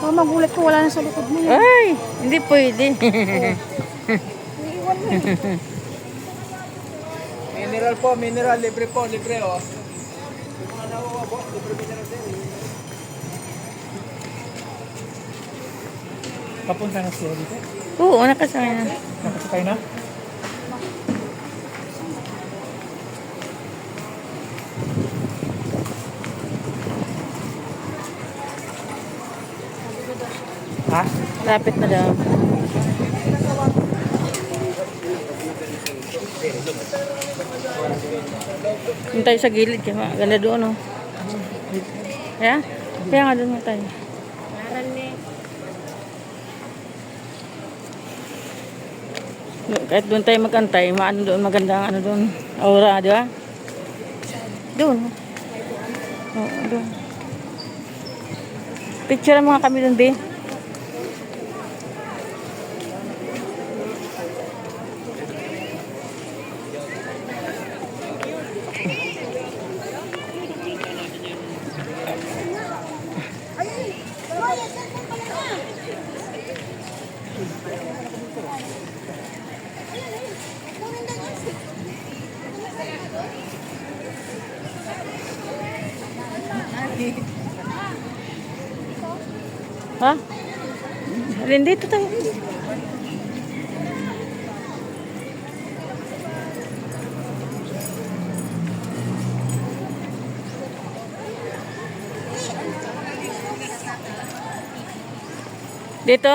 Oh, magulat ko, wala na sa likod mo yan. Ay, hindi pwede. Iiwan mo eh. Mineral po, mineral. Libre po, libre oh. Yung mga nawawa po, libre mineral din. Papunta na siya dito? Oo, nakasakay na. Nakasakay na? Ha? Lapit na daw. Yung tayo sa gilid, kaya ganda doon, oh. Kaya? Kaya nga doon nga tayo. Kahit doon tayo magantay, maano doon, maganda ang ano doon. Aura, di ba? Doon. Oo, doon. Picture mga kami doon, be. Ha? Alin dito tayo. Dito?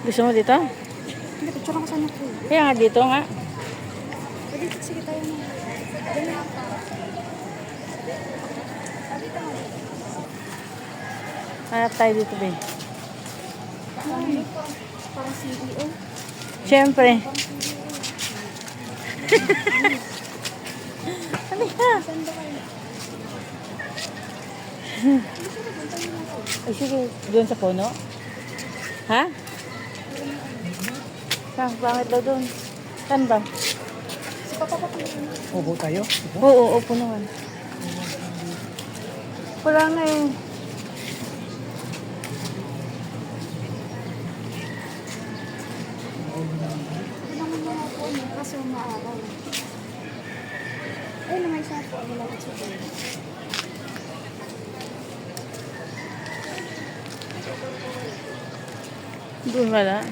Gusto mo dito? Hindi, picture ako sa ko. Kaya nga dito nga. Pwede, sige tayo na. Hanap tayo dito, be. Para CEO. Siyempre. Ano ka? Ay, sige. Doon sa puno? Ha? Saan? Pangit daw doon. Saan ba? Si Papa Ubo tayo? Oo, puno naman. Wala nga eh. naman mga po niya kasi umaaraw. Ay, may isa po. Malapit sa doon. Doon wala.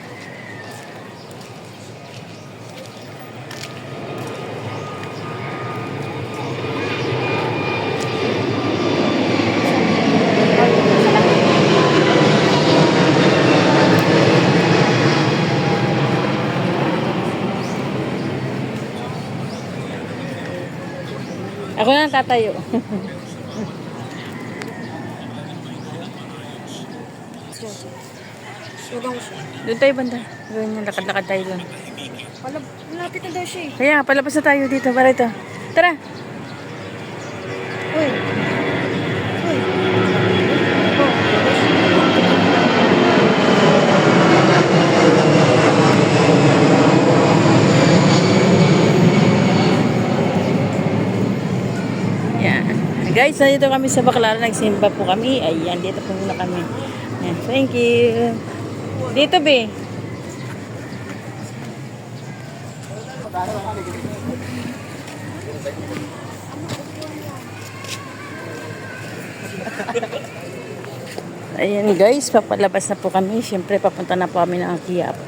Ako na tatayo. Sugang siya. Doon tayo banda. Doon yung lakad-lakad tayo doon. Malapit na daw siya eh. Kaya, palabas na tayo dito. Para ito. Tara. Uy. Uy. Yan. Guys, nandito kami sa Baclaran. Nagsimba po kami. Ayan, dito po muna kami. Yan. Thank you. Dito, be. Ayan guys, papalabas na po kami. Siyempre, papunta na po kami ng Quiapo.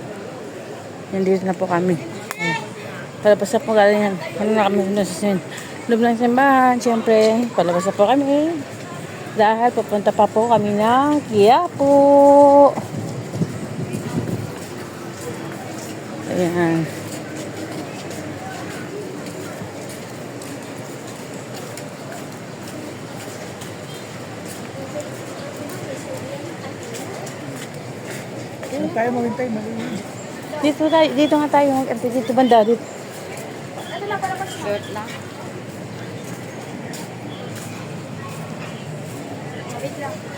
Yan, dito na po kami. Ayan. Palabas na po kami. Ano na kami sa loob ng simbahan. Siyempre, palabas na po kami. Dahil papunta pa po kami ng Quiapo. Ayan. Tayo maghintay, malinis. Dito nga tayo. Dito banda. Dito. Ano lang para mag-shirt lang? Wait lang.